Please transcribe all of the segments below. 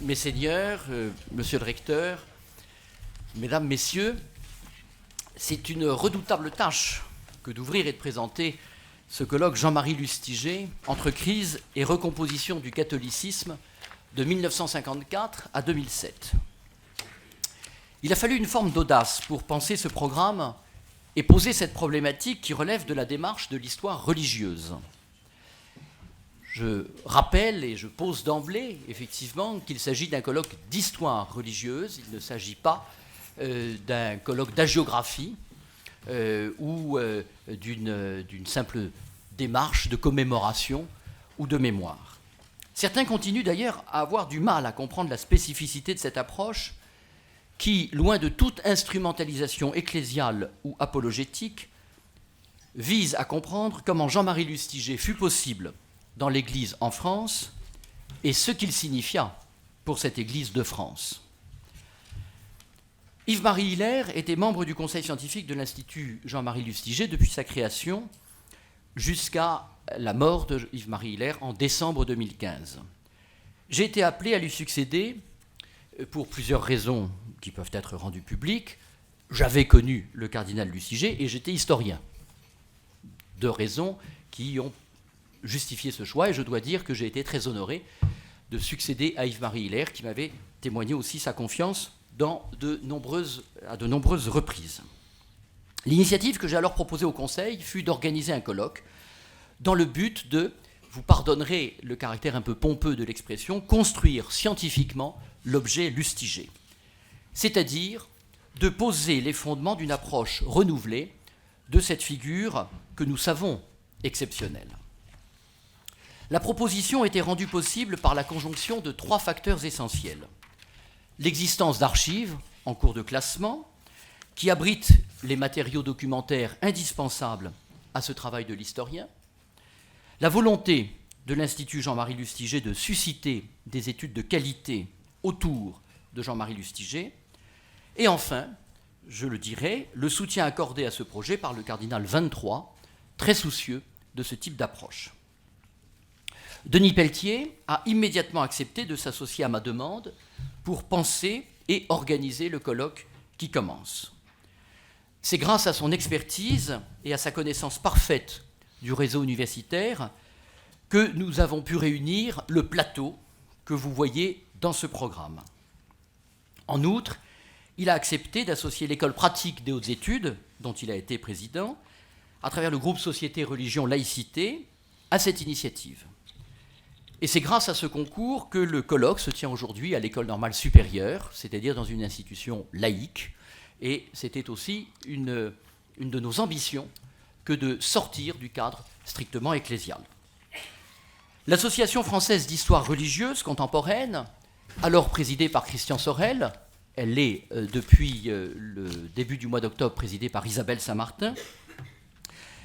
Messeigneurs, monsieur le recteur, mesdames, messieurs, c'est une redoutable tâche que d'ouvrir et de présenter ce colloque Jean-Marie Lustiger entre crise et recomposition du catholicisme de 1954 à 2007. Il a fallu une forme d'audace pour penser ce programme et poser cette problématique qui relève de la démarche de l'histoire religieuse. Je rappelle et je pose d'emblée, effectivement, qu'il s'agit d'un colloque d'histoire religieuse. Il ne s'agit pas d'un colloque d'hagiographie ou d'une simple démarche de commémoration ou de mémoire. Certains continuent d'ailleurs à avoir du mal à comprendre la spécificité de cette approche qui, loin de toute instrumentalisation ecclésiale ou apologétique, vise à comprendre comment Jean-Marie Lustiger fut possible dans l'Église en France et ce qu'il signifia pour cette Église de France. Yves-Marie Hilaire était membre du conseil scientifique de l'Institut Jean-Marie Lustiger depuis sa création jusqu'à la mort de Yves-Marie Hilaire en décembre 2015. J'ai été appelé à lui succéder pour plusieurs raisons qui peuvent être rendues publiques. J'avais connu le cardinal Lustiger et j'étais historien. Deux raisons qui ont justifié ce choix, et je dois dire que j'ai été très honoré de succéder à Yves-Marie Hilaire, qui m'avait témoigné aussi sa confiance à de nombreuses reprises. L'initiative que j'ai alors proposée au Conseil fut d'organiser un colloque dans le but de, vous pardonnerez le caractère un peu pompeux de l'expression, construire scientifiquement l'objet Lustiger, c'est-à-dire de poser les fondements d'une approche renouvelée de cette figure que nous savons exceptionnelle. La proposition était rendue possible par la conjonction de trois facteurs essentiels. L'existence d'archives en cours de classement, qui abritent les matériaux documentaires indispensables à ce travail de l'historien, la volonté de l'Institut Jean-Marie Lustiger de susciter des études de qualité autour de Jean-Marie Lustiger, et enfin, je le dirai, le soutien accordé à ce projet par le cardinal 23, très soucieux de ce type d'approche. Denis Pelletier a immédiatement accepté de s'associer à ma demande pour penser et organiser le colloque qui commence. C'est grâce à son expertise et à sa connaissance parfaite du réseau universitaire que nous avons pu réunir le plateau que vous voyez dans ce programme. En outre, il a accepté d'associer l'école pratique des hautes études, dont il a été président, à travers le groupe Société, Religion, Laïcité, à cette initiative. Et c'est grâce à ce concours que le colloque se tient aujourd'hui à l'École normale supérieure, c'est-à-dire dans une institution laïque. Et c'était aussi une de nos ambitions que de sortir du cadre strictement ecclésial. L'Association française d'histoire religieuse contemporaine, alors présidée par Christian Sorel, elle est depuis le début du mois d'octobre présidée par Isabelle Saint-Martin,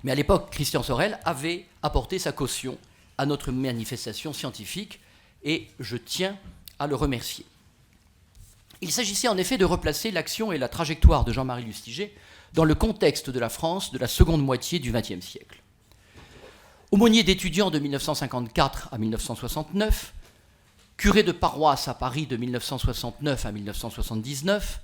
mais à l'époque, Christian Sorel avait apporté sa caution à notre manifestation scientifique, et je tiens à le remercier. Il s'agissait en effet de replacer l'action et la trajectoire de Jean-Marie Lustiger dans le contexte de la France de la seconde moitié du XXe siècle. Aumônier d'étudiants de 1954 à 1969, curé de paroisse à Paris de 1969 à 1979,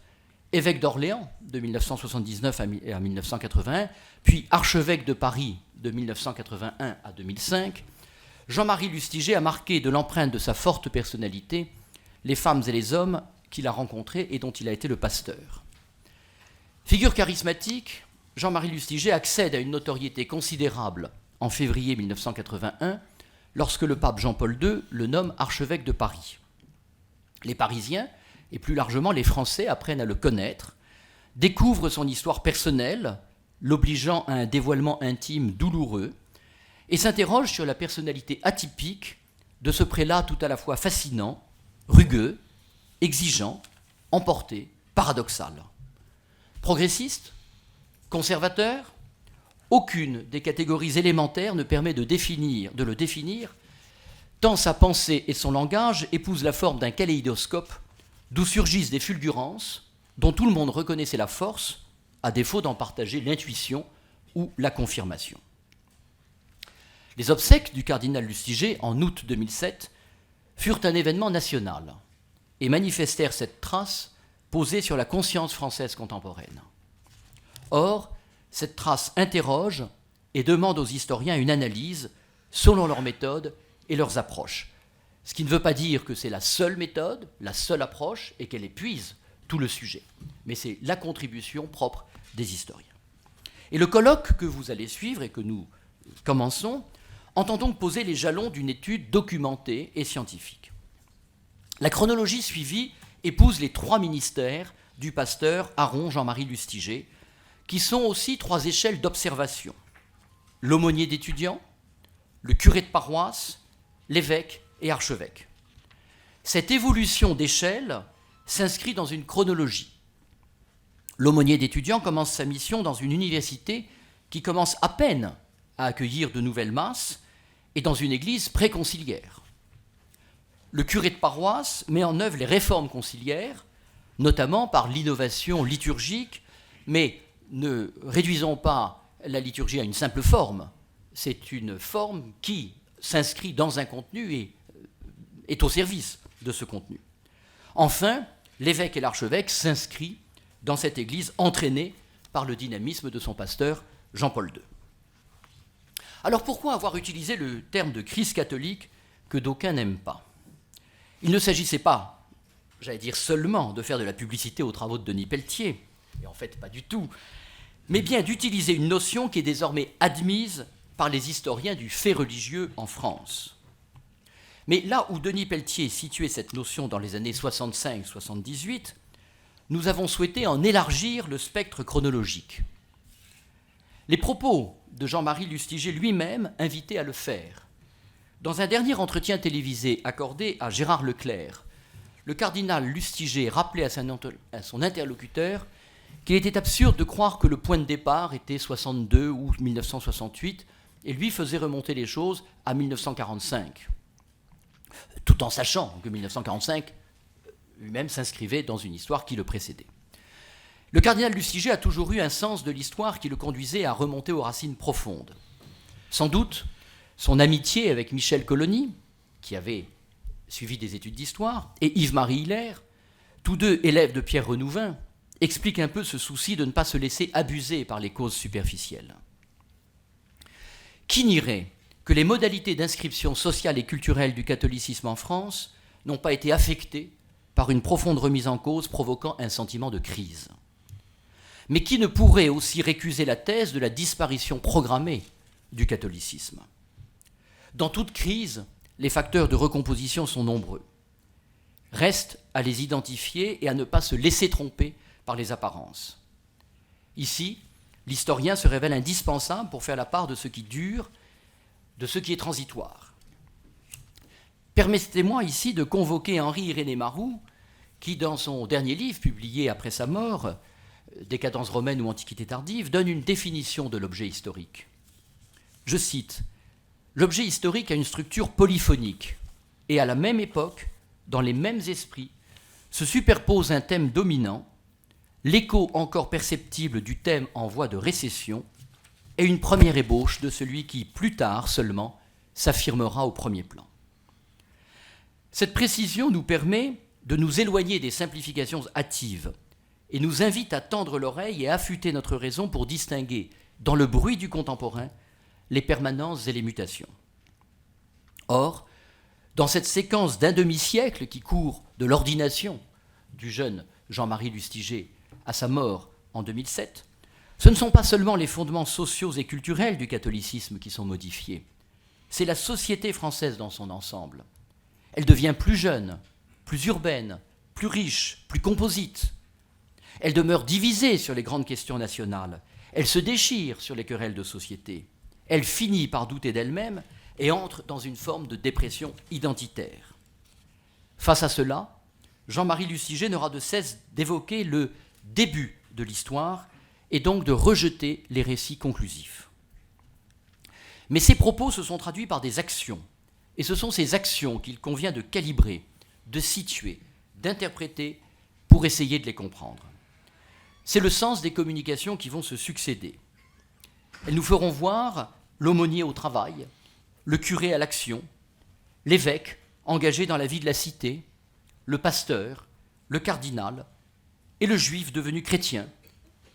évêque d'Orléans de 1979 à 1981, puis archevêque de Paris de 1981 à 2005, Jean-Marie Lustiger a marqué de l'empreinte de sa forte personnalité les femmes et les hommes qu'il a rencontrés et dont il a été le pasteur. Figure charismatique, Jean-Marie Lustiger accède à une notoriété considérable en février 1981, lorsque le pape Jean-Paul II le nomme archevêque de Paris. Les Parisiens, et plus largement les Français, apprennent à le connaître, découvrent son histoire personnelle, l'obligeant à un dévoilement intime douloureux, et s'interroge sur la personnalité atypique de ce prélat tout à la fois fascinant, rugueux, exigeant, emporté, paradoxal. Progressiste, conservateur, aucune des catégories élémentaires ne permet de le définir, tant sa pensée et son langage épousent la forme d'un kaléidoscope d'où surgissent des fulgurances dont tout le monde reconnaissait la force, à défaut d'en partager l'intuition ou la confirmation. Les obsèques du cardinal Lustiger, en août 2007, furent un événement national. et manifestèrent cette trace posée sur la conscience française contemporaine. Or, cette trace interroge et demande aux historiens une analyse selon leurs méthodes et leurs approches. Ce qui ne veut pas dire que c'est la seule méthode, la seule approche, et qu'elle épuise tout le sujet. Mais c'est la contribution propre des historiens. Et le colloque que vous allez suivre et que nous commençons entend donc poser les jalons d'une étude documentée et scientifique. La chronologie suivie épouse les 3 ministères du pasteur Aron Jean-Marie Lustiger, qui sont aussi 3 échelles d'observation. L'aumônier d'étudiants, le curé de paroisse, l'évêque et archevêque. Cette évolution d'échelle s'inscrit dans une chronologie. L'aumônier d'étudiants commence sa mission dans une université qui commence à peine à accueillir de nouvelles masses et dans une église préconciliaire. Le curé de paroisse met en œuvre les réformes conciliaires, notamment par l'innovation liturgique, mais ne réduisons pas la liturgie à une simple forme. C'est une forme qui s'inscrit dans un contenu et est au service de ce contenu. Enfin, l'évêque et l'archevêque s'inscrivent dans cette église entraînée par le dynamisme de son pasteur Jean-Paul II. Alors pourquoi avoir utilisé le terme de crise catholique que d'aucuns n'aiment pas ? Il ne s'agissait pas, j'allais dire seulement, de faire de la publicité aux travaux de Denis Pelletier, et en fait pas du tout, mais bien d'utiliser une notion qui est désormais admise par les historiens du fait religieux en France. Mais là où Denis Pelletier situait cette notion dans les années 65-78, nous avons souhaité en élargir le spectre chronologique. Les propos de Jean-Marie Lustiger lui-même invitaient à le faire. Dans un dernier entretien télévisé accordé à Gérard Leclerc, le cardinal Lustiger rappelait à son interlocuteur qu'il était absurde de croire que le point de départ était 62 ou 1968 et lui faisait remonter les choses à 1945, tout en sachant que 1945 lui-même s'inscrivait dans une histoire qui le précédait. Le cardinal Lustiger a toujours eu un sens de l'histoire qui le conduisait à remonter aux racines profondes. Sans doute, son amitié avec Michel Colony, qui avait suivi des études d'histoire, et Yves-Marie Hilaire, tous deux élèves de Pierre Renouvin, explique un peu ce souci de ne pas se laisser abuser par les causes superficielles. Qui nierait que les modalités d'inscription sociale et culturelle du catholicisme en France n'ont pas été affectées par une profonde remise en cause provoquant un sentiment de crise ? Mais qui ne pourrait aussi récuser la thèse de la disparition programmée du catholicisme ? Dans toute crise, les facteurs de recomposition sont nombreux. Reste à les identifier et à ne pas se laisser tromper par les apparences. Ici, l'historien se révèle indispensable pour faire la part de ce qui dure, de ce qui est transitoire. Permettez-moi ici de convoquer Henri-Irénée Maroux, qui, dans son dernier livre, publié après sa mort, Décadence romaine ou Antiquité tardive, donne une définition de l'objet historique. Je cite : « L'objet historique a une structure polyphonique, et à la même époque, dans les mêmes esprits, se superpose un thème dominant, l'écho encore perceptible du thème en voie de récession, et une première ébauche de celui qui, plus tard seulement, s'affirmera au premier plan. » Cette précision nous permet de nous éloigner des simplifications hâtives et nous invite à tendre l'oreille et à affûter notre raison pour distinguer, dans le bruit du contemporain, les permanences et les mutations. Or, dans cette séquence d'un demi-siècle qui court de l'ordination du jeune Jean-Marie Lustiger à sa mort en 2007, ce ne sont pas seulement les fondements sociaux et culturels du catholicisme qui sont modifiés, c'est la société française dans son ensemble. Elle devient plus jeune, plus urbaine, plus riche, plus composite. Elle demeure divisée sur les grandes questions nationales. Elle se déchire sur les querelles de société. Elle finit par douter d'elle-même et entre dans une forme de dépression identitaire. Face à cela, Jean-Marie Lustiger n'aura de cesse d'évoquer le début de l'histoire et donc de rejeter les récits conclusifs. Mais ces propos se sont traduits par des actions, et ce sont ces actions qu'il convient de calibrer, de situer, d'interpréter pour essayer de les comprendre. C'est le sens des communications qui vont se succéder. Elles nous feront voir l'aumônier au travail, le curé à l'action, l'évêque engagé dans la vie de la cité, le pasteur, le cardinal et le juif devenu chrétien,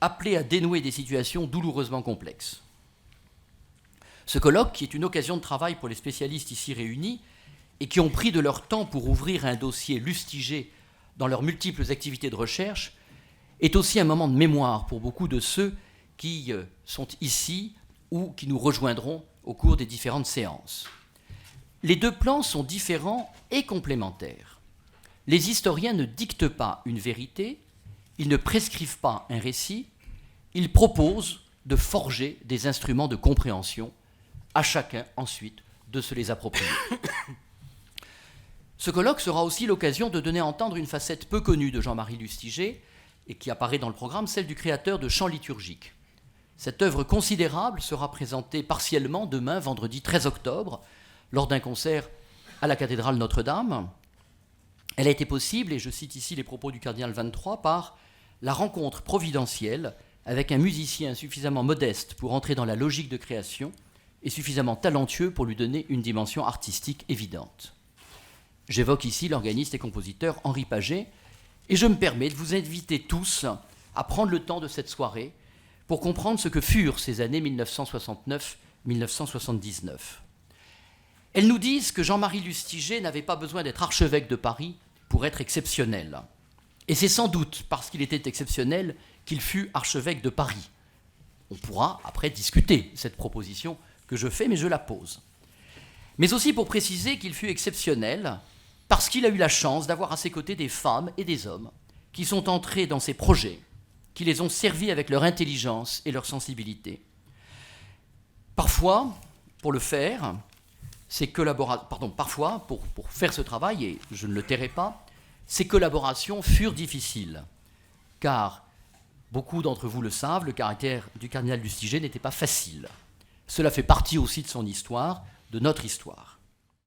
appelé à dénouer des situations douloureusement complexes. Ce colloque, qui est une occasion de travail pour les spécialistes ici réunis et qui ont pris de leur temps pour ouvrir un dossier Lustiger dans leurs multiples activités de recherche, est aussi un moment de mémoire pour beaucoup de ceux qui sont ici ou qui nous rejoindront au cours des différentes séances. Les deux plans sont différents et complémentaires. Les historiens ne dictent pas une vérité, ils ne prescrivent pas un récit, ils proposent de forger des instruments de compréhension, à chacun ensuite de se les approprier. Ce colloque sera aussi l'occasion de donner à entendre une facette peu connue de Jean-Marie Lustiger, et qui apparaît dans le programme, celle du créateur de chants liturgiques. Cette œuvre considérable sera présentée partiellement demain, vendredi 13 octobre, lors d'un concert à la cathédrale Notre-Dame. Elle a été possible, et je cite ici les propos du cardinal 23, par la rencontre providentielle avec un musicien suffisamment modeste pour entrer dans la logique de création et suffisamment talentueux pour lui donner une dimension artistique évidente. J'évoque ici l'organiste et compositeur Henri Paget, et je me permets de vous inviter tous à prendre le temps de cette soirée pour comprendre ce que furent ces années 1969-1979. Elles nous disent que Jean-Marie Lustiger n'avait pas besoin d'être archevêque de Paris pour être exceptionnel. Et c'est sans doute parce qu'il était exceptionnel qu'il fut archevêque de Paris. On pourra après discuter cette proposition que je fais, mais je la pose. Mais aussi pour préciser qu'il fut exceptionnel parce qu'il a eu la chance d'avoir à ses côtés des femmes et des hommes qui sont entrés dans ses projets, qui les ont servis avec leur intelligence et leur sensibilité. Parfois, pour le faire, parfois, pour faire ce travail, et je ne le tairai pas, ces collaborations furent difficiles, car, beaucoup d'entre vous le savent, le caractère du cardinal Lustiger n'était pas facile. Cela fait partie aussi de son histoire, de notre histoire.